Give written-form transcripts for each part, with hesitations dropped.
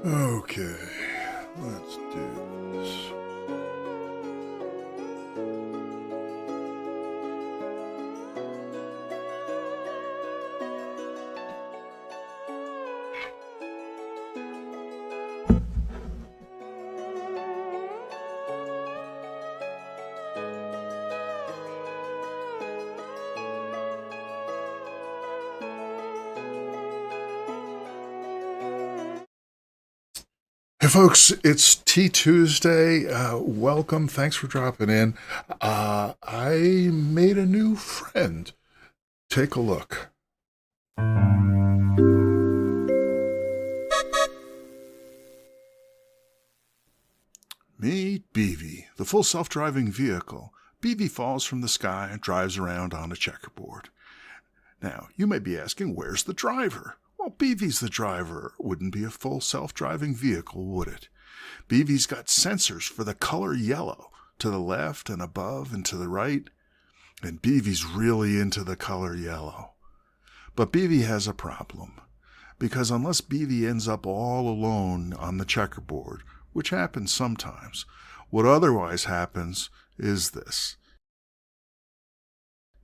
Okay, let's do this. Hey folks, it's T2sday. Welcome. Thanks for dropping in. I made a new friend. Take a look. Meet Beavy, the full self-driving vehicle. Beavy falls from the sky and drives around on a checkerboard. Now, you may be asking, where's the driver? Well, Beavy's the driver. Wouldn't be a full self-driving vehicle, would it? Beavy's got sensors for the color yellow, to the left and above and to the right. And Beavy's really into the color yellow. But Beavy has a problem, because unless Beavy ends up all alone on the checkerboard, which happens sometimes, what otherwise happens is this.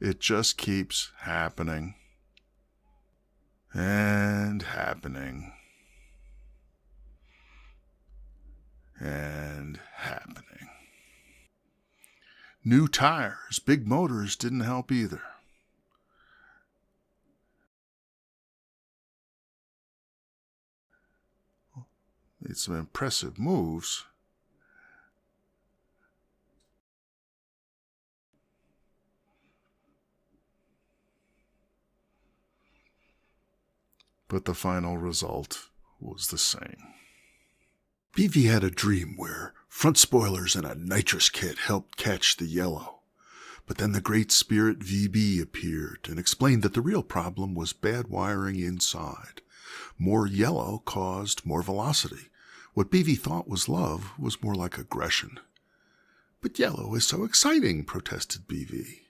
It just keeps happening and happening and happening. New tires, big motors didn't help either. Made some impressive moves. But the final result was the same. Beavy had a dream where front spoilers and a nitrous kit helped catch the yellow. But then the Great Spirit VB appeared and explained that the real problem was bad wiring inside. More yellow caused more velocity. What Beavy thought was love was more like aggression. But yellow is so exciting, protested Beavy.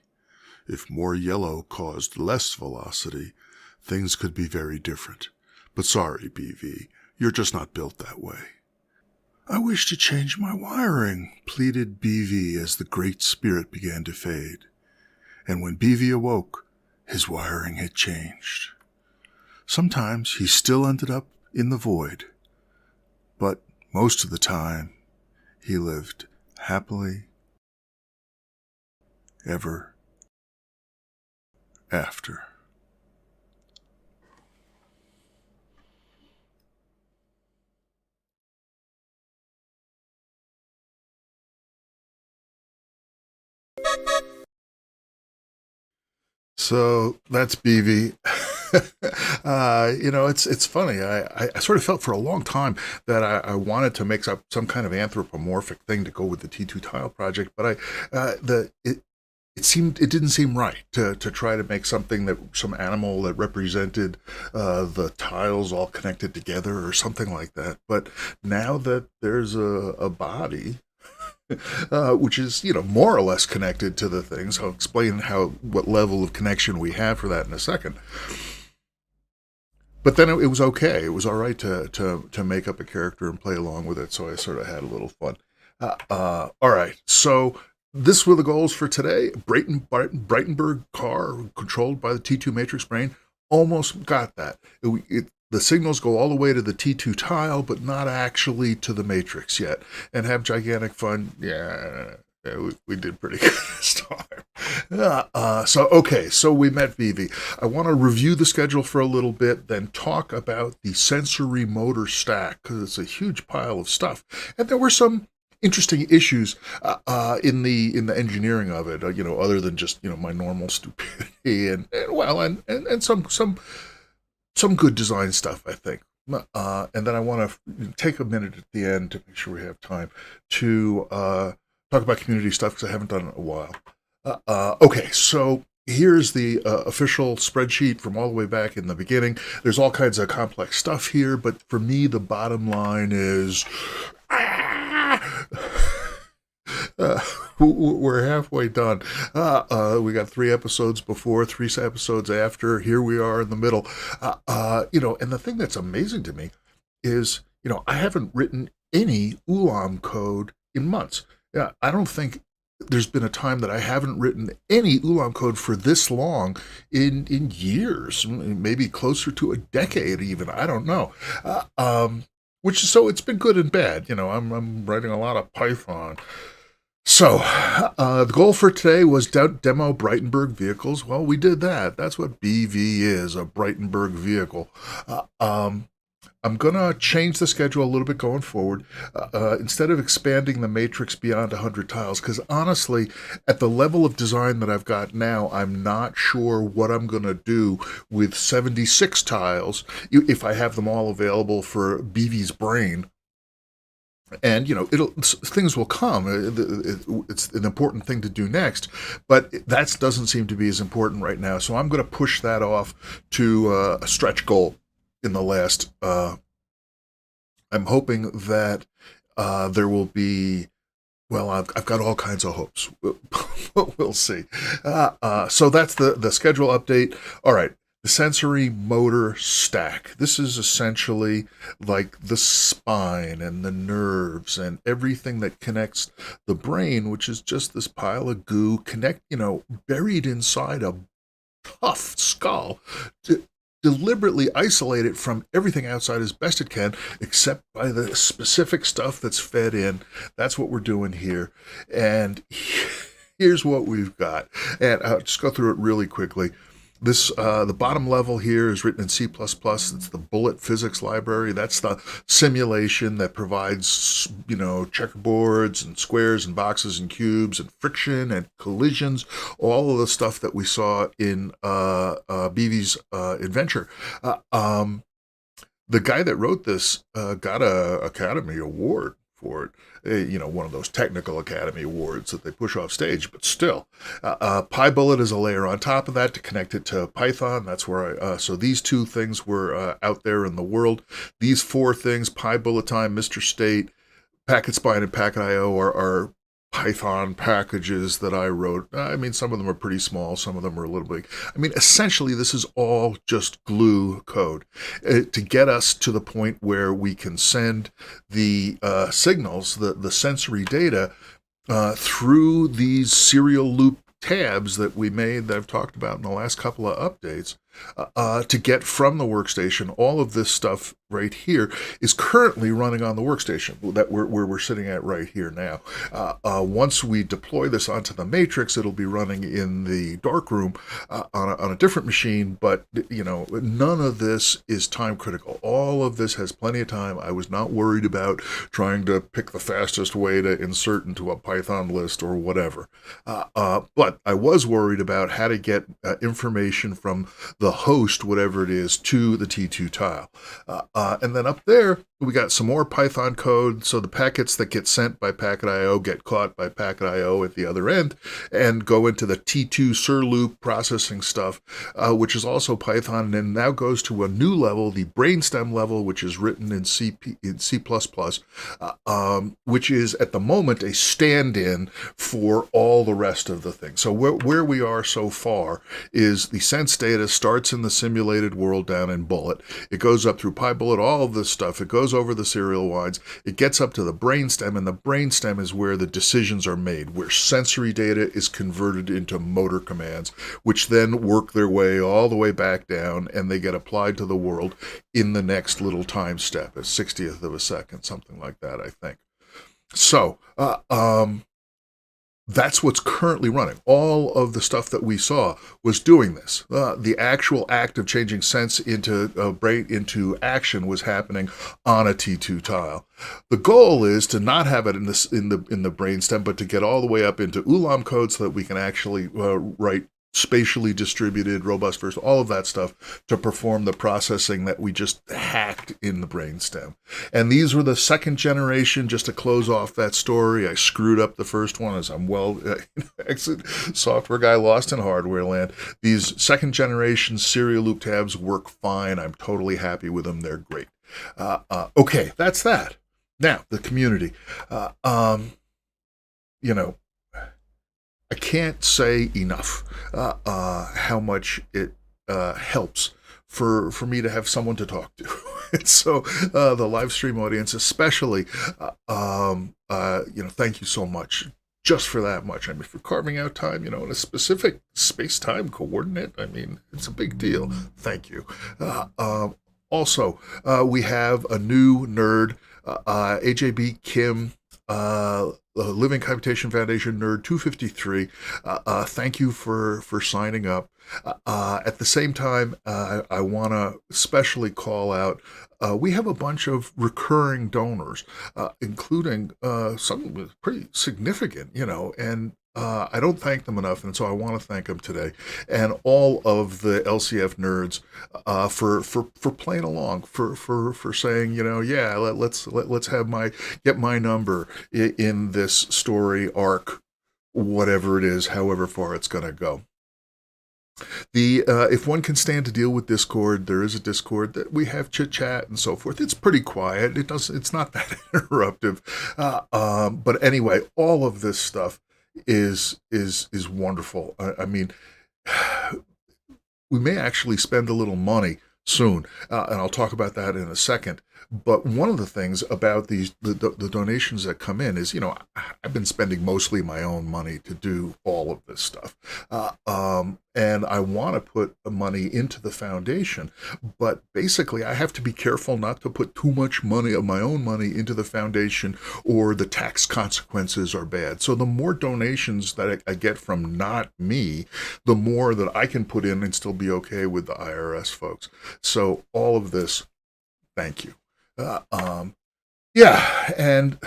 If more yellow caused less velocity, things could be very different. But sorry, Beavy, you're just not built that way. I wish to change my wiring, pleaded Beavy as the Great Spirit began to fade. And when Beavy awoke, his wiring had changed. Sometimes he still ended up in the void, but most of the time he lived happily ever after. So that's Beavy. It's funny. I sort of felt for a long time that I wanted to make some kind of anthropomorphic thing to go with the T2 tile project, but it didn't seem right to try to make some animal that represented the tiles all connected together or something like that. But now that there's a body, which is, more or less connected to the things. I'll explain what level of connection we have for that in a second. But then it was okay. It was all right to make up a character and play along with it, so I sort of had a little fun. All right, so this were the goals for today. Breitenberg car controlled by the T2 matrix brain. Almost got that. The signals go all the way to the T2 tile, but not actually to the matrix yet. And have gigantic fun. Yeah, we did pretty good this time. So we met Beavy. I want to review the schedule for a little bit, then talk about the sensory motor stack, because it's a huge pile of stuff. And there were some interesting issues in the engineering of it, other than just my normal stupidity and some good design stuff, I think. And then I want to take a minute at the end to make sure we have time to talk about community stuff, because I haven't done it in a while. Okay, so here's the official spreadsheet from all the way back in the beginning. There's all kinds of complex stuff here, but for me, the bottom line is... we're halfway done. We got 3 episodes before, 3 episodes after. Here we are in the middle. And the thing that's amazing to me is I haven't written any Ulam code in months. Yeah, I don't think there's been a time that I haven't written any Ulam code for this long in years, maybe closer to a decade even. I don't know. Which so it's been good and bad. I'm writing a lot of Python. So, the goal for today was demo Breitenberg vehicles. Well, we did that. That's what BV is, a Breitenberg vehicle. I'm going to change the schedule a little bit going forward. Instead of expanding the matrix beyond 100 tiles, because honestly, at the level of design that I've got now, I'm not sure what I'm going to do with 76 tiles if I have them all available for BV's brain. And things will come. It's an important thing to do next, but that doesn't seem to be as important right now. So I'm going to push that off to a stretch goal in the last. I'm hoping that there will be. Well, I've got all kinds of hopes. We'll see. So that's the schedule update. All right. The sensory motor stack. This is essentially like the spine and the nerves and everything that connects the brain, which is just this pile of goo buried inside a tough skull, to deliberately isolate it from everything outside as best it can, except by the specific stuff that's fed in. That's what we're doing here. And here's what we've got. And I'll just go through it really quickly. This the bottom level here is written in C++. It's the bullet physics library. That's the simulation that provides, checkerboards and squares and boxes and cubes and friction and collisions, all of the stuff that we saw in BV's adventure. The guy that wrote this got an Academy Award for it. One of those technical Academy Awards that they push off stage, but still. PyBullet is a layer on top of that to connect it to Python. That's where so these two things were out there in the world. These four things, PyBullet Time, Mr. State, Packet Spine, and Packet IO are Python packages that I wrote. Some of them are pretty small, some of them are a little big. Essentially, this is all just glue code to get us to the point where we can send the signals, the sensory data, through these serial loop tabs that we made that I've talked about in the last couple of updates, to get from the workstation. All of this stuff right here is currently running on the workstation that we're sitting at right here now. Once we deploy this onto the matrix, it'll be running in the darkroom on a different machine, but none of this is time critical. All of this has plenty of time. I was not worried about trying to pick the fastest way to insert into a Python list or whatever. But I was worried about how to get information from the host, whatever it is, to the T2 tile. And then up there, we got some more Python code. So the packets that get sent by Packet IO get caught by Packet IO at the other end and go into the T2 SIR loop processing stuff, which is also Python, and now goes to a new level, the brainstem level, which is written in C++, which is at the moment a stand-in for all the rest of the things. So where we are so far is the sense data starts in the simulated world down in Bullet. It goes up through PyBullet, all of this stuff. It goes over the serial wines. It gets up to the brainstem, and the brainstem is where the decisions are made, where sensory data is converted into motor commands, which then work their way all the way back down, and they get applied to the world in the next little time step, a 60th of a second, something like that, I think. So, that's what's currently running. All of the stuff that we saw was doing this. The actual act of changing sense into action was happening on a T2 tile. The goal is to not have it in the brainstem, but to get all the way up into Ulam code so that we can actually write spatially distributed, robust verse, all of that stuff to perform the processing that we just hacked in the brainstem. And these were the second generation. Just to close off that story, I screwed up the first one, as I'm exit software guy lost in hardware land. These second generation serial loop tabs work fine. I'm totally happy with them. They're great. Okay, that's that. Now, the community. I can't say enough how much it helps for me to have someone to talk to. And so the live stream audience, especially, thank you so much just for that much. I mean, for carving out time, in a specific space-time coordinate. I mean, it's a big deal. Thank you. Also, we have a new nerd, AJB Kim, Living Computation Foundation Nerd 253. Thank you for signing up. At the same time, I want to especially call out, we have a bunch of recurring donors, including some pretty significant, and I don't thank them enough, and so I want to thank them today, and all of the LCF nerds for playing along, for saying, yeah, let's get my number in this story arc, whatever it is, however far it's going to go. If one can stand to deal with Discord, there is a Discord that we have chit chat and so forth. It's pretty quiet. It's not that interruptive. But anyway, all of this stuff is wonderful. I mean, we may actually spend a little money soon, and I'll talk about that in a second. But one of the things about the donations that come in is, I've been spending mostly my own money to do all of this stuff. And I want to put money into the foundation, but basically I have to be careful not to put too much money of my own money into the foundation, or the tax consequences are bad. So the more donations that I get from not me, the more that I can put in and still be okay with the IRS folks. So all of this, thank you. Yeah, and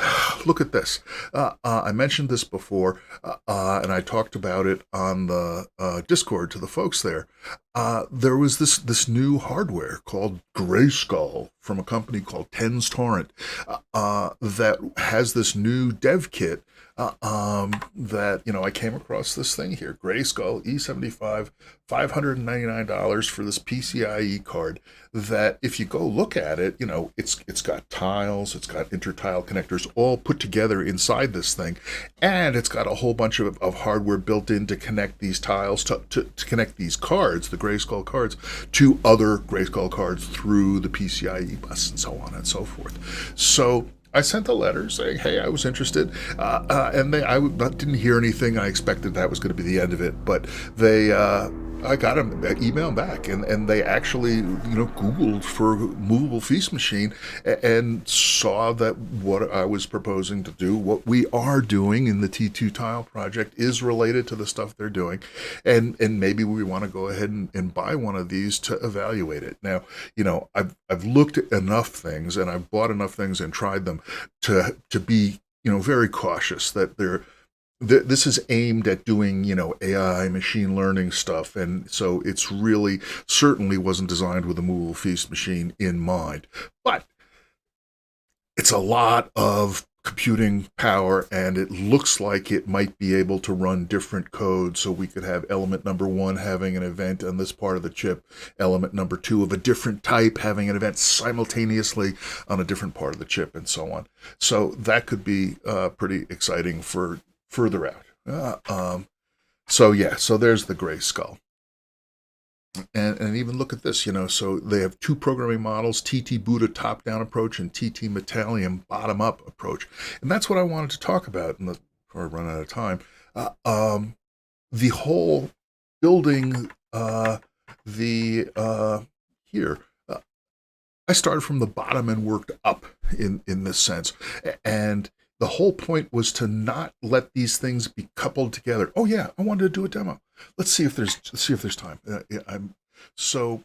look at this. I mentioned this before, and I talked about it on the Discord to the folks there. There was this new hardware called Grayskull from a company called Tens Torrent that has this new dev kit that, I came across this thing here, Grayskull E75, $599 for this PCIe card, that if you go look at it, it's got tiles, it's got intertile connectors all put together inside this thing, and it's got a whole bunch of hardware built in to connect these tiles, to connect these cards, the Grayskull cards, to other Grayskull cards through the PCIe bus and so on and so forth. So I sent a letter saying, hey, I was interested, and I didn't hear anything. I expected that was going to be the end of it, but I got an email back, and they actually, Googled for movable feast machine and saw that what I was proposing to do, what we are doing in the T2 Tile project, is related to the stuff they're doing, and maybe we want to go ahead and buy one of these to evaluate it. Now, I've looked at enough things, and I've bought enough things and tried them to be, very cautious that this is aimed at doing, AI, machine learning stuff, and so it's really certainly wasn't designed with a movable feast machine in mind. But it's a lot of computing power, and it looks like it might be able to run different codes, so we could have element number 1 having an event on this part of the chip, element number 2 of a different type having an event simultaneously on a different part of the chip, and so on. So that could be pretty exciting for further out. So there's the Grayskull. And even look at this, so they have 2 programming models, TT Buddha top-down approach and TT Metallium bottom-up approach. And that's what I wanted to talk about before I run out of time. The whole building, here, I started from the bottom and worked up in this sense. And the whole point was to not let these things be coupled together. Oh yeah, I wanted to do a demo. Let's see if there's time. So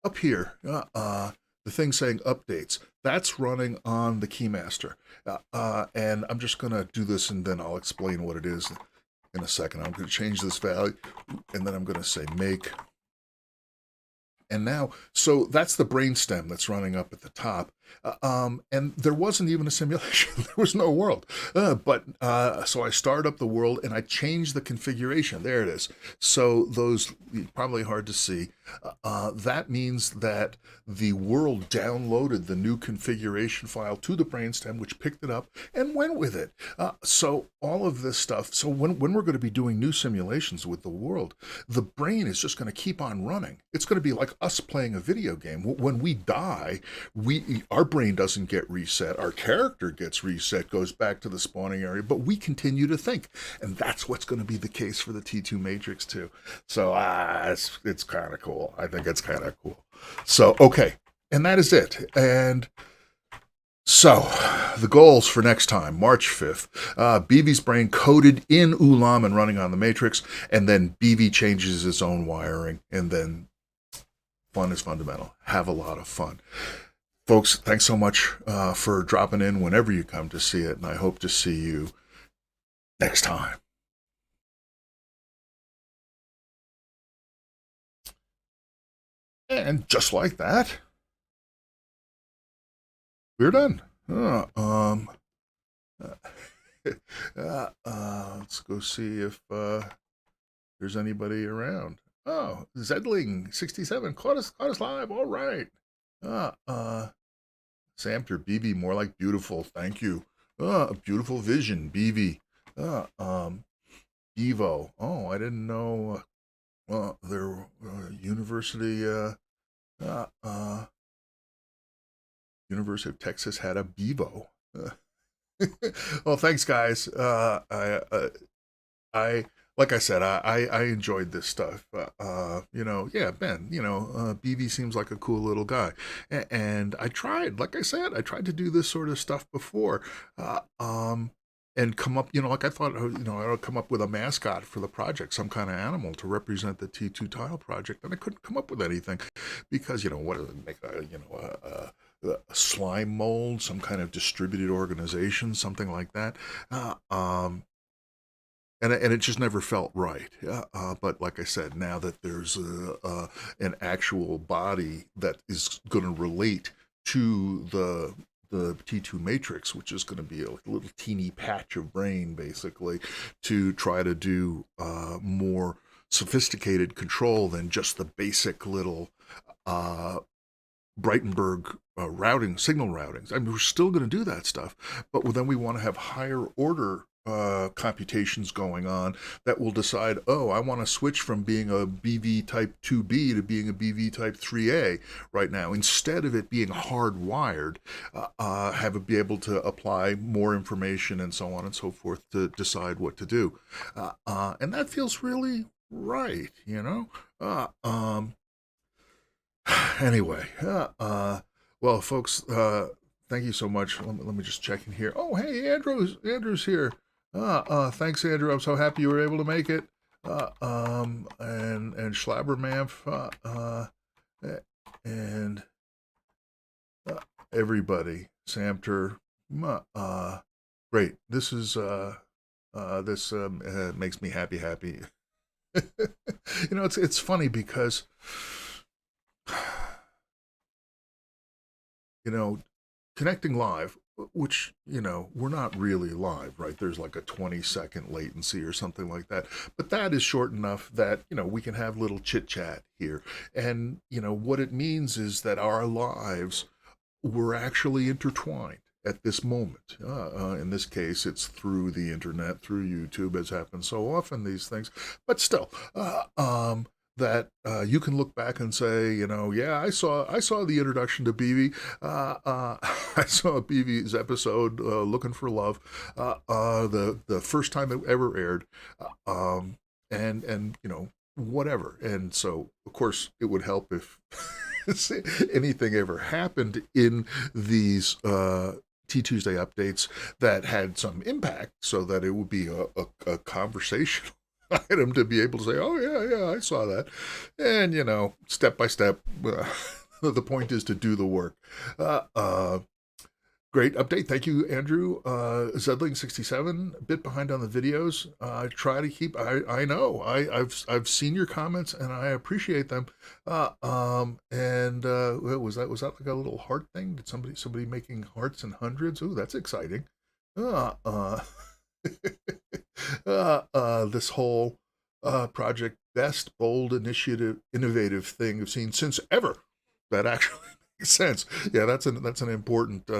up here, the thing saying updates, that's running on the Keymaster. And I'm just going to do this, and then I'll explain what it is in a second. I'm going to change this value, and then I'm going to say make. And now, so that's the brainstem that's running up at the top. And there wasn't even a simulation. There was no world. So I started up the world and I changed the configuration. There it is. So those, probably hard to see. That means that the world downloaded the new configuration file to the brainstem, which picked it up and went with it. So all of this stuff. So when we're going to be doing new simulations with the world, the brain is just going to keep on running. It's going to be like us playing a video game. When we die, our brain doesn't get reset. Our character gets reset, goes back to the spawning area, but we continue to think. And that's what's going to be the case for the T2 Matrix too. So it's kind of cool. I think it's kind of cool. So, okay. And that is it. And so, the goals for next time, March 5th. BV's brain coded in Ulam and running on the Matrix, and then BV changes its own wiring, and then fun is fundamental. Have a lot of fun. Folks, thanks so much for dropping in whenever you come to see it, and I hope to see you next time. And just like that, we're done. Let's go see if there's anybody around. Oh, Zedling67 caught us live. All right. Samter BB, more like beautiful. Thank you. Beautiful vision, BV. Evo. Oh, I didn't know. Their university. University of Texas had a Bevo. Well, thanks, guys. I like I said, I enjoyed this stuff. Yeah, Ben. BV seems like a cool little guy, and I tried. Like I said, I tried to do this sort of stuff before. And come up, like I thought, I would come up with a mascot for the project, some kind of animal to represent the T2 tile project, and I couldn't come up with anything because, what does it make, a slime mold, some kind of distributed organization, something like that. And it just never felt right. But like I said, now that there's an actual body that is going to relate to the T2 Matrix, which is going to be a little teeny patch of brain, basically, to try to do more sophisticated control than just the basic little Breitenberg signal routings. I mean, we're still going to do that stuff, but then we want to have higher order computations going on that will decide, I want to switch from being a BV type 2B to being a BV type 3A right now. Instead of it being hardwired, have it be able to apply more information and so on and so forth to decide what to do. And that feels really right, Anyway, well, folks, thank you so much. Let me just check in here. Oh, hey, Andrew's here. Thanks, Andrew. I'm so happy you were able to make it. And Schlabbermanf, and everybody, Samter. Great. This is this makes me happy. It's funny because connecting live, which, we're not really live, right? There's like a 20-second latency or something like that. But that is short enough that, we can have little chit-chat here. And, what it means is that our lives were actually intertwined at this moment. In this case, it's through the internet, through YouTube, as happens so often, these things. But still, that you can look back and say, I saw the introduction to BV. I saw BV's episode, Looking for Love, the first time it ever aired, and whatever. And so, of course, it would help if anything ever happened in these T2sday updates that had some impact, so that it would be a conversation item to be able to say, yeah, I saw that. And, step by step, the point is to do the work. Great update. Thank you, Andrew. Zedling67, a bit behind on the videos. Try to keep, I know, I've seen your comments and I appreciate them. Was that like a little heart thing? Did somebody making hearts in hundreds? Ooh, that's exciting. Uh, uh, this whole project, best bold initiative, innovative thing I've seen since ever. That actually makes sense. Yeah, that's an important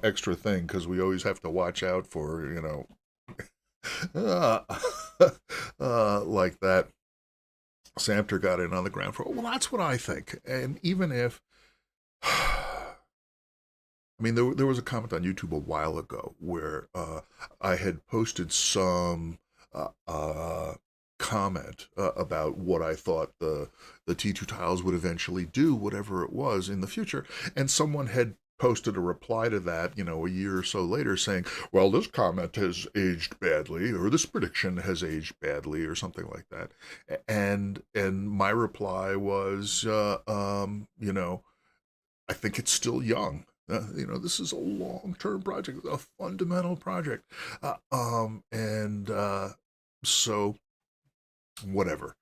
extra thing because we always have to watch out for uh, like that. Samter got in on the ground floor. Well, that's what I think. And even if I mean, there was a comment on YouTube a while ago where I had posted some comment about what I thought the T2 tiles would eventually do, whatever it was in the future, and someone had posted a reply to that, a year or so later saying, well, this comment has aged badly, or this prediction has aged badly, or something like that. And my reply was, I think it's still young. This is a long-term project, a fundamental project. So whatever,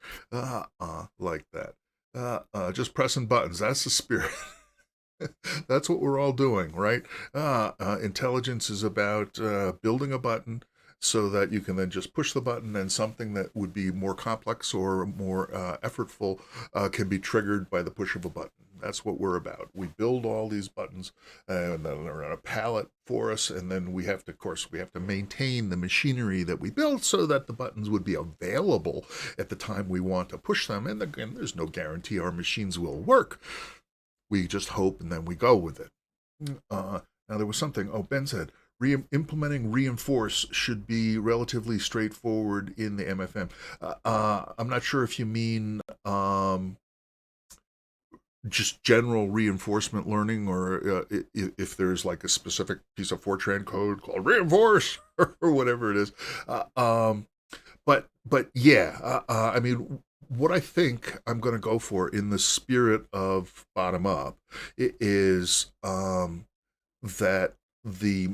like that. Just pressing buttons. That's the spirit. That's what we're all doing, right? Intelligence is about building a button so that you can then just push the button and something that would be more complex or more effortful can be triggered by the push of a button. That's what we're about. We build all these buttons and then they're on a pallet for us, and then we have to maintain the machinery that we built so that the buttons would be available at the time we want to push them. And again, there's no guarantee our machines will work. We just hope and then we go with it. Now there was something, Ben said, implementing reinforce should be relatively straightforward in the MFM. I'm not sure if you mean just general reinforcement learning, or if there's like a specific piece of Fortran code called reinforce or whatever it is. But yeah, I mean, what I think I'm going to go for in the spirit of bottom up is that the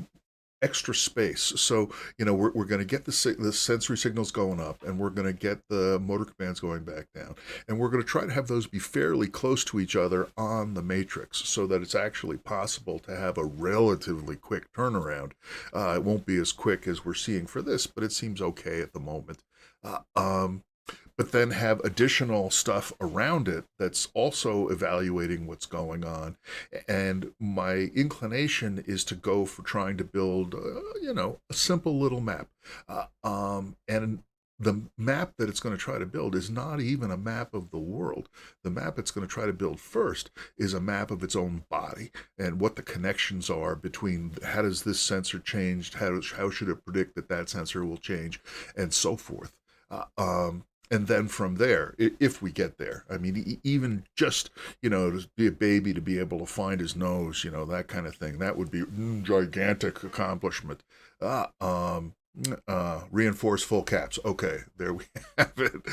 extra space. So, we're going to get the sensory signals going up, and we're going to get the motor commands going back down. And we're going to try to have those be fairly close to each other on the matrix so that it's actually possible to have a relatively quick turnaround. It won't be as quick as we're seeing for this, but it seems okay at the moment. But then have additional stuff around it that's also evaluating what's going on. And my inclination is to go for trying to build, a simple little map. And the map that it's going to try to build is not even a map of the world. The map it's going to try to build first is a map of its own body and what the connections are between how does this sensor change, how should it predict that sensor will change, and so forth. And then from there, if we get there, I mean, even just, to be a baby, to be able to find his nose, that kind of thing, that would be gigantic accomplishment. Reinforce full caps. Okay, there we have it.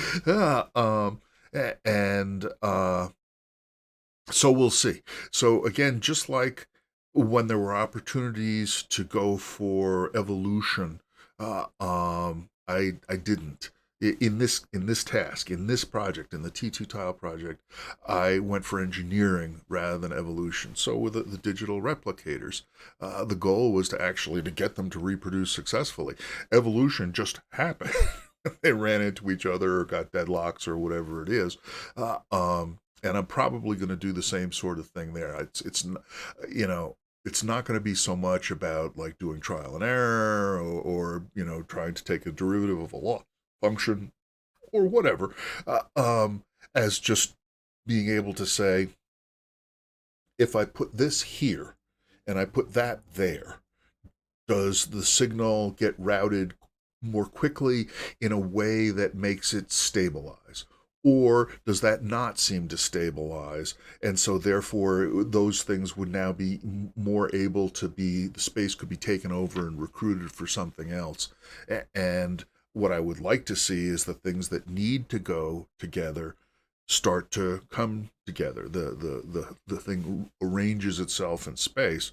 So we'll see. So again, just like when there were opportunities to go for evolution, I didn't. In this task, in this project, in the T2 tile project, I went for engineering rather than evolution. So with the digital replicators, the goal was to get them to reproduce successfully. Evolution just happened. They ran into each other or got deadlocks or whatever it is. And I'm probably going to do the same sort of thing there. It's not going to be so much about like doing trial and error or trying to take a derivative of a law function or whatever, as just being able to say, if I put this here and I put that there, does the signal get routed more quickly in a way that makes it stabilize? Or does that not seem to stabilize? And so therefore those things would now be more able to the space could be taken over and recruited for something else. And what I would like to see is the things that need to go together start to come together. The thing arranges itself in space.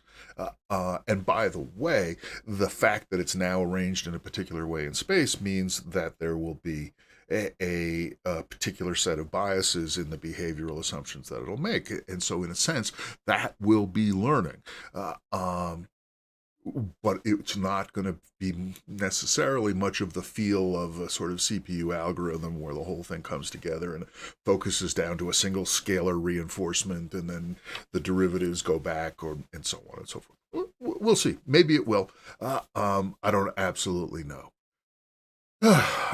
And by the way, the fact that it's now arranged in a particular way in space means that there will be a particular set of biases in the behavioral assumptions that it'll make. And so, in a sense, that will be learning. But it's not going to be necessarily much of the feel of a sort of CPU algorithm where the whole thing comes together and focuses down to a single scalar reinforcement and then the derivatives go back and so on and so forth. We'll see. Maybe it will. I don't absolutely know.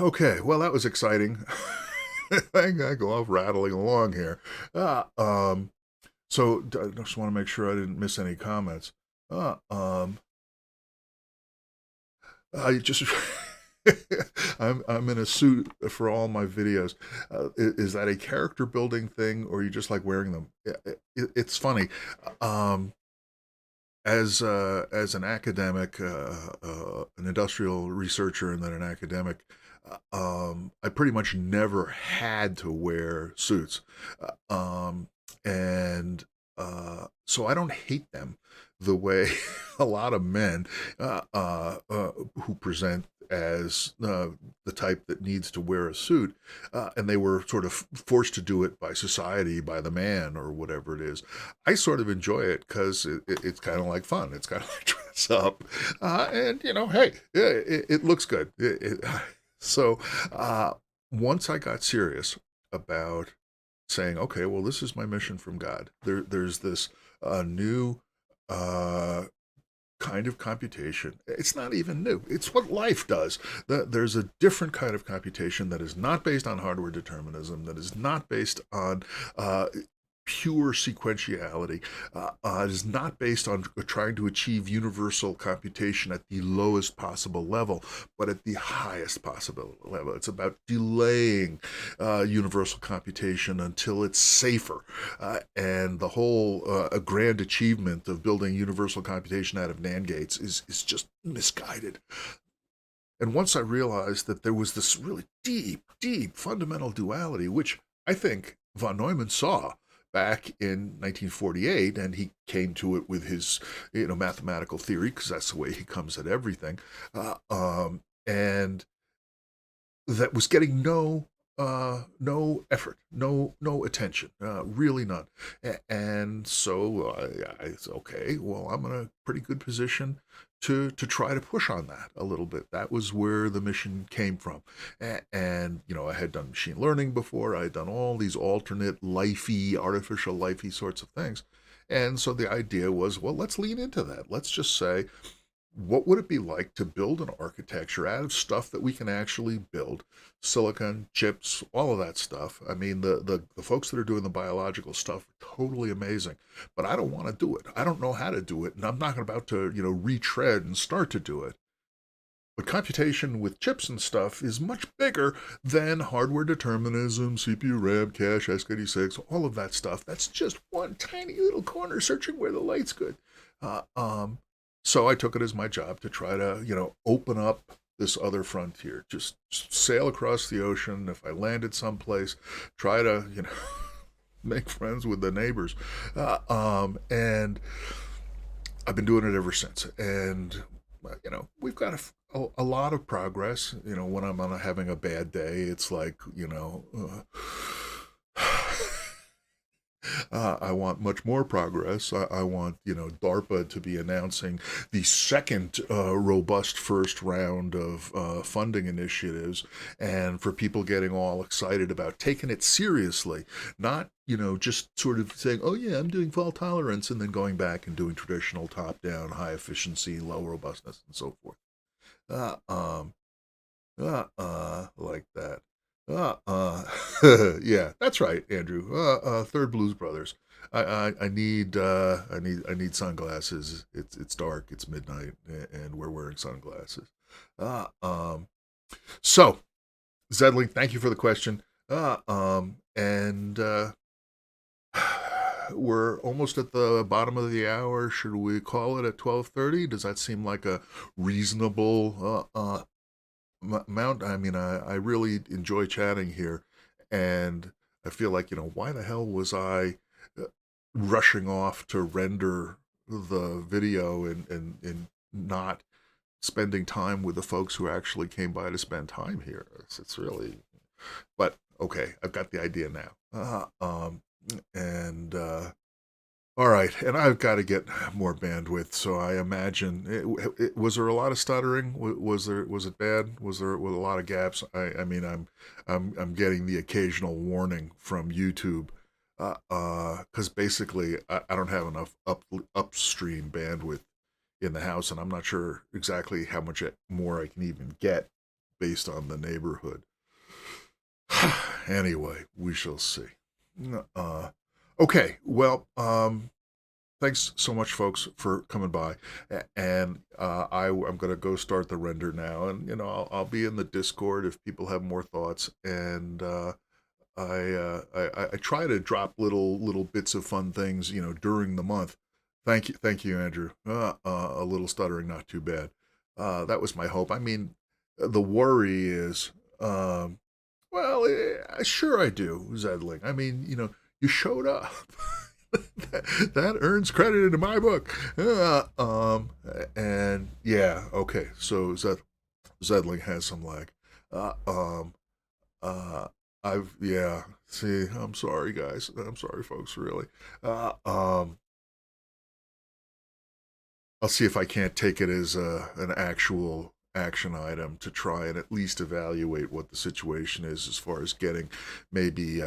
Okay, well, that was exciting. I go off rattling along here. So I just want to make sure I didn't miss any comments. I just I'm in a suit for all my videos. Is that a character building thing, or you just like wearing them? It's funny. As an academic, an industrial researcher, and then an academic, I pretty much never had to wear suits, and so I don't hate them the way a lot of men who present as the type that needs to wear a suit, and they were sort of forced to do it by society, by the man, or whatever it is. I sort of enjoy it because it's kind of like fun. It's kind of like dress up, and hey, it looks good. So once I got serious about saying, okay, well, this is my mission from God. There's this new kind of computation. It's not even new. It's what life does. There's a different kind of computation that is not based on hardware determinism, that is not based on pure sequentiality. It is not based on trying to achieve universal computation at the lowest possible level, but at the highest possible level. It's about delaying universal computation until it's safer. And the whole grand achievement of building universal computation out of NAND gates is just misguided. And once I realized that there was this really deep fundamental duality, which I think von Neumann saw back in 1948, and he came to it with his mathematical theory, because that's the way he comes at everything, and that was getting no effort, no attention, really none. And so I said, okay, well, I'm in a pretty good position to try to push on that a little bit. That was where the mission came from. And I had done machine learning before. I had done all these alternate lifey, artificial lifey sorts of things. And so the idea was, well, let's lean into that. Let's just say, what would it be like to build an architecture out of stuff that we can actually build? Silicon, chips, all of that stuff. I mean, the folks that are doing the biological stuff are totally amazing, but I don't want to do it. I don't know how to do it, and I'm not about to, retread and start to do it. But computation with chips and stuff is much bigger than hardware determinism, CPU, RAM, cache, x86, all of that stuff. That's just one tiny little corner searching where the light's good. So I took it as my job to try to, open up this other frontier. Just sail across the ocean. If I landed someplace, try to, make friends with the neighbors. And I've been doing it ever since. And, we've got a lot of progress. When I'm having a bad day, it's like, I want much more progress. I want, DARPA to be announcing the second robust first round of funding initiatives, and for people getting all excited about taking it seriously, not, just sort of saying, oh yeah, I'm doing fault tolerance, and then going back and doing traditional top-down, high efficiency, low robustness, and so forth. Like that. Yeah, that's right, Andrew. Third Blues Brothers. I need sunglasses. It's dark. It's midnight, and we're wearing sunglasses. So, Zedling, thank you for the question. And we're almost at the bottom of the hour. Should we call it at 12:30? Does that seem like a reasonable amount? I mean, I really enjoy chatting here, and I feel like, why the hell was I rushing off to render the video and not spending time with the folks who actually came by to spend time here? It's really, but okay, I've got the idea now. And all right, and I've got to get more bandwidth. So I imagine, was there a lot of stuttering? Was it bad? Was a lot of gaps? I mean, I'm getting the occasional warning from YouTube, because basically I don't have enough upstream bandwidth in the house, and I'm not sure exactly how much more I can even get based on the neighborhood. Anyway, we shall see. Okay, well, thanks so much, folks, for coming by, and I'm going to go start the render now, and I'll be in the Discord if people have more thoughts, and I try to drop little bits of fun things, during the month. Thank you, Andrew. A little stuttering, not too bad. That was my hope. I mean, the worry is, well, sure I do, Zedling. I mean, you showed up. that earns credit in my book. And yeah, okay. So Zedling has some lag. Yeah. See, I'm sorry, guys. I'm sorry, folks. Really. I'll see if I can't take it as an actual action item to try and at least evaluate what the situation is as far as getting maybe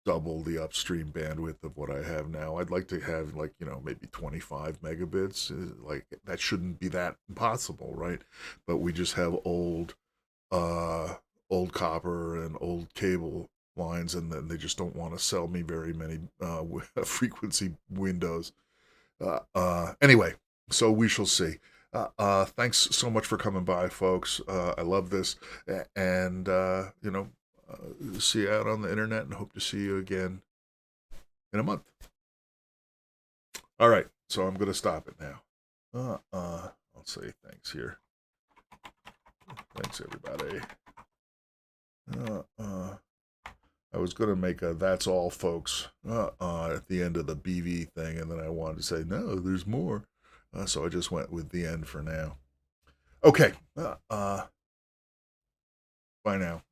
double the upstream bandwidth of what I have now. I'd like to have maybe 25 megabits. Like that shouldn't be that impossible, right? But we just have old copper and old cable lines, and then they just don't want to sell me very many frequency windows. Anyway, so we shall see. Thanks so much for coming by, folks. I love this, and see you out on the internet, and hope to see you again in a month. All right, so I'm going to stop it now. I'll say thanks here. Thanks, everybody. I was going to make a "that's all, folks" at the end of the BV thing, and then I wanted to say, no, there's more. So I just went with the end for now. Okay. Bye now.